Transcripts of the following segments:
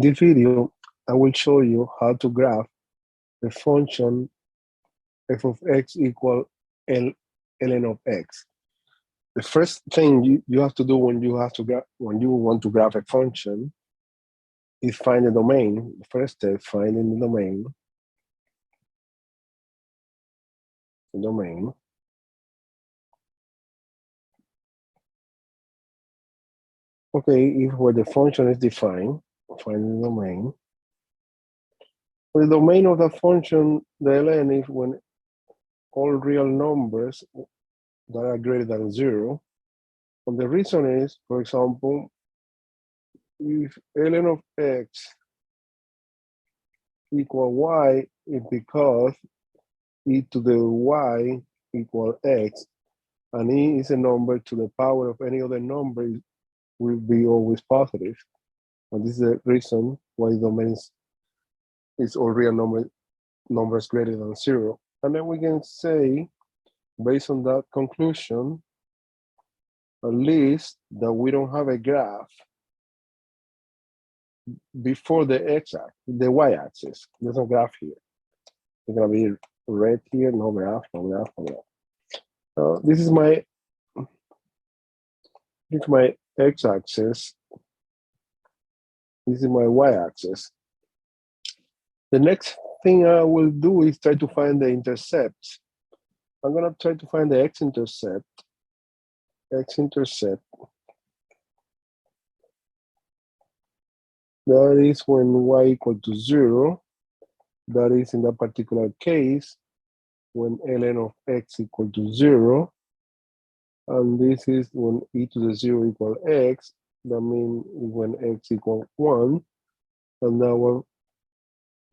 In this video, I will show you how to graph the function f of x equal ln of x. The first thing you have to do when you want to graph a function is find the domain. The first step, finding the domain. Okay, if where the function is defined, find the domain. The domain of the function, the ln, is when all real numbers that are greater than 0. And the reason is, for example, if ln of x equal y, is because e to the y equal x, and e is a number to the power of any other number, will be always positive. And this is the reason why the domain is all real numbers greater than 0. And then we can say, based on that conclusion, at least that we don't have a graph before the x-axis, the y-axis. There's no graph here. It's gonna be red here, no graph, no graph, no graph. This is my x-axis. This is my y-axis. The next thing I will do is try to find the intercepts. I'm gonna try to find the x-intercept. That is when y equal to 0. That is in that particular case when ln of x equal to 0. And this is when e to the 0 equal x. That means when x equal 1. And now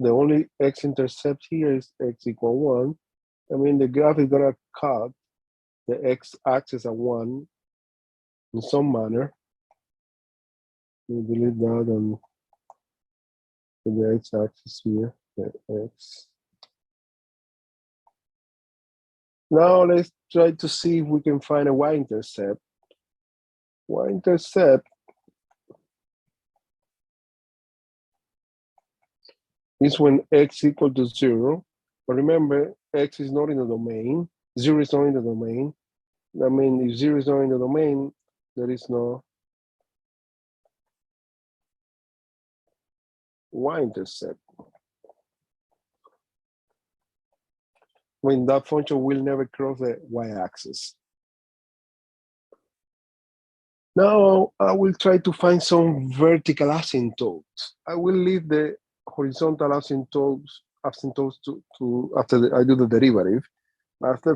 the only x-intercept here is x equal 1. I mean, the graph is gonna cut the x-axis at 1 in some manner. We delete that and the x-axis here, the x. Now let's try to see if we can find a y-intercept. Y-intercept is when x equal to 0. But remember, x is not in the domain. 0 is not in the domain. I mean, if 0 is not in the domain, there is no y-intercept. When that function will never cross the y-axis. Now I will try to find some vertical asymptotes. I will leave the horizontal asymptotes to after I do the derivative.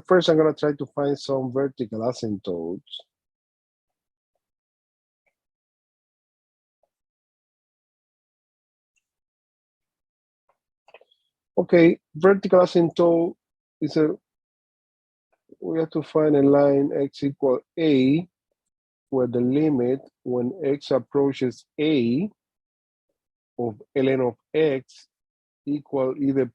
First, I'm gonna try to find some vertical asymptotes. Okay, vertical asymptote is we have to find a line x equal a, where the limit when x approaches a of ln of x equal either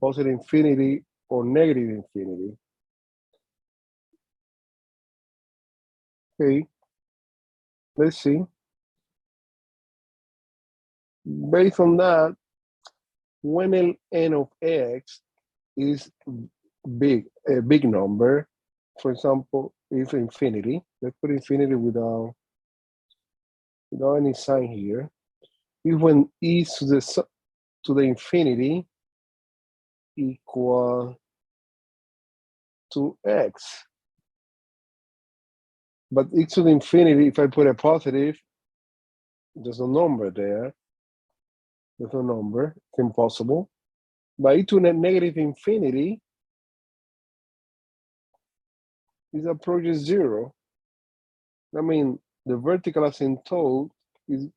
positive infinity or negative infinity. Okay, let's see. Based on that, when ln of x is a big number, for example, if infinity, let's put infinity without any sign here. If when e to the infinity equal to x, but e to the infinity, if I put a positive, there's no number there. There's no number, it's impossible. But e to the negative infinity is approaches 0. I mean, the vertical asymptote is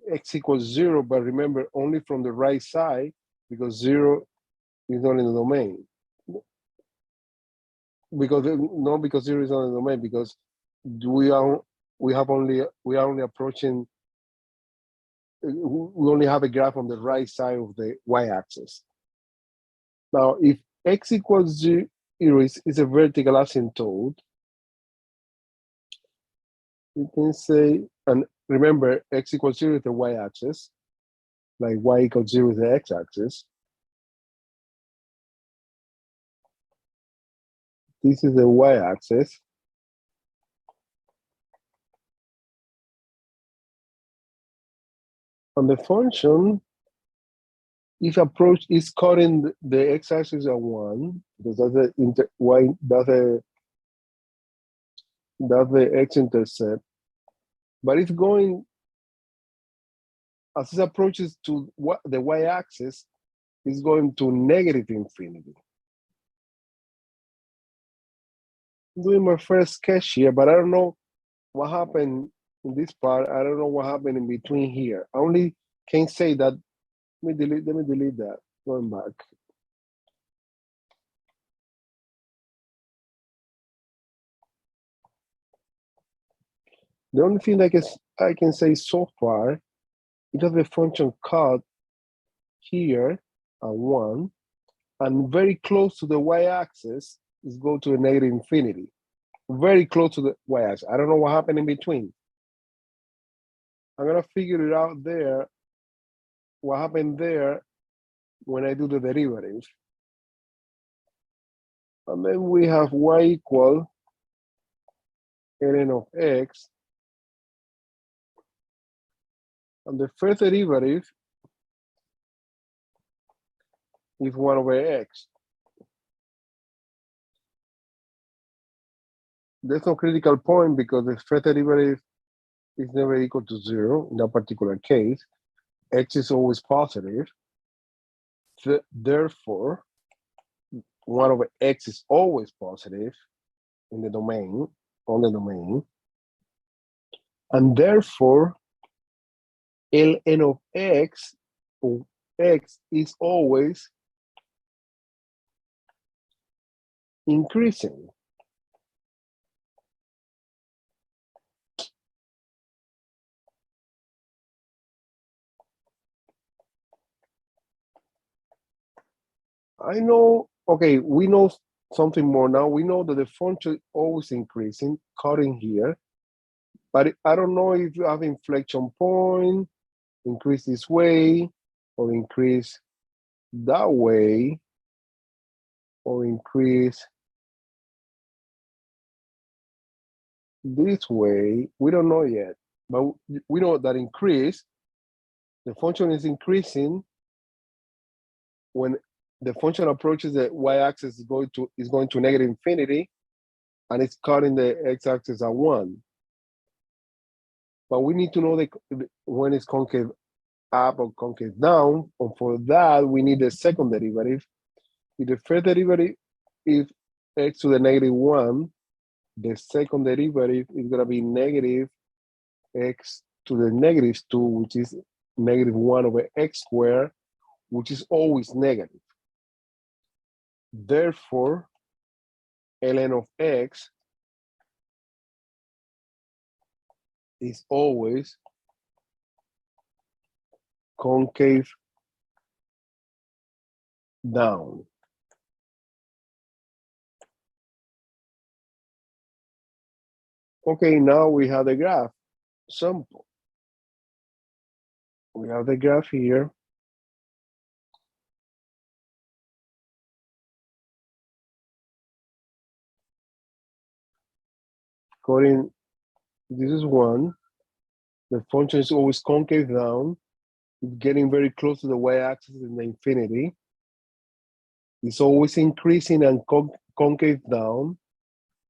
x equals 0, but remember, only from the right side, because 0 is not in the domain. Because 0 is not in the domain, because we are only approaching. We only have a graph on the right side of the y-axis. Now, if x equals 0 is a vertical asymptote, we can say, and remember, x equals 0 is the y-axis, like y equals 0 is the x-axis. This is the y-axis. And the function, if approach is cutting the x-axis at 1, because that's the x-intercept, but it's going, as it approaches to the y-axis, it's going to negative infinity. I'm doing my first sketch here, but I don't know what happened in this part. I don't know what happened in between here. I only can say that. Let me delete that. Going back. The only thing I can say so far is that the function cut here at 1 and very close to the y-axis is go to a negative infinity. Very close to the y-axis. I don't know what happened in between. I'm gonna figure it out there, what happened there when I do the derivative. And then we have y equal ln of x. And the first derivative is 1 over x. There's no critical point because the first derivative is never equal to 0 in that particular case. X is always positive. Therefore, 1 over x is always positive in the domain, on the domain. And therefore, ln of x is always increasing. I know, okay, we know something more now. We know that the function is always increasing, cutting here, but I don't know if you have inflection point, increase this way, or increase that way, or increase this way. We don't know yet, but we know that increase, the function is increasing when the function approaches the y-axis is going to negative infinity, and it's cutting the x-axis at 1. But we need to know when it's concave up or concave down, and for that we need the second derivative. If the first derivative is x to the negative 1, the second derivative is going to be negative x to the negative 2, which is negative 1 over x squared, which is always negative. Therefore, ln of x is always concave down. Okay, now we have the graph sample. We have the graph here. According, this is 1. The function is always concave down. It's getting very close to the y-axis in the infinity. It's always increasing and concave down.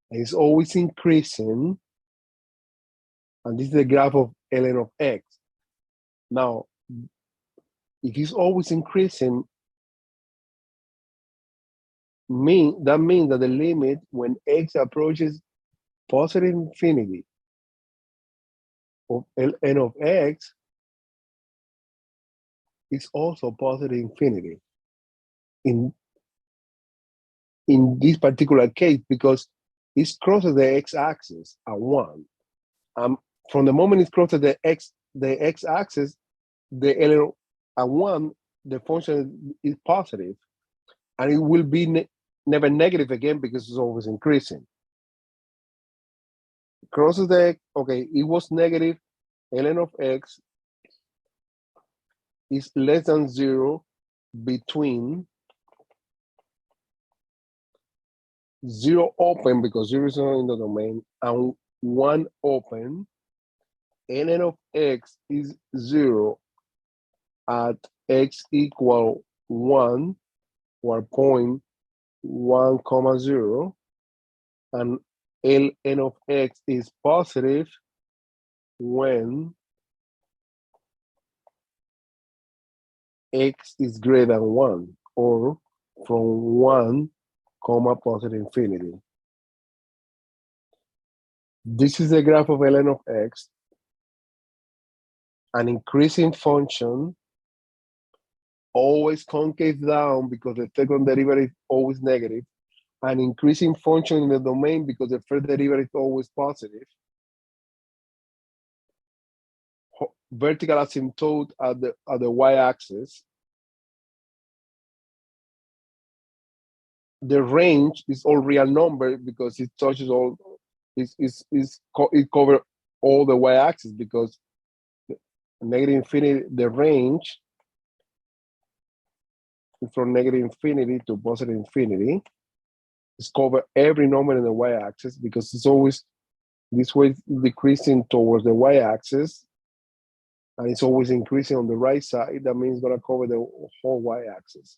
And it's always increasing. And this is the graph of ln of x. Now, if it's always increasing, that means that the limit when x approaches positive infinity of ln of x is also positive infinity in this particular case, because it crosses the x-axis at 1. From the moment it crosses the x-axis, the ln at 1, the function is positive, and it will be never negative again because it's always increasing. Crosses the, okay, it was negative ln of x is less than 0 between 0 open, because 0 is not in the domain, and 1 open. Ln of x is 0 at x equal 1, or 0.1 comma 0, and ln of x is positive when x is greater than 1, or from 1 comma positive infinity. This is the graph of ln of x, an increasing function, always concave down because the second derivative is always negative, an increasing function in the domain because the first derivative is always positive, vertical asymptote at the y-axis. The range is all real number because it touches all, it covers all the y-axis, because negative infinity, the range is from negative infinity to positive infinity. It's cover every number in the y-axis because it's always this way decreasing towards the y-axis, and it's always increasing on the right side. That means it's gonna cover the whole y-axis.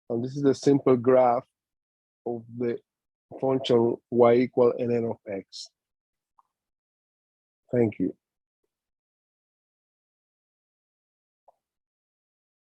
And this is a simple graph of the function y equal ln of x. Thank you.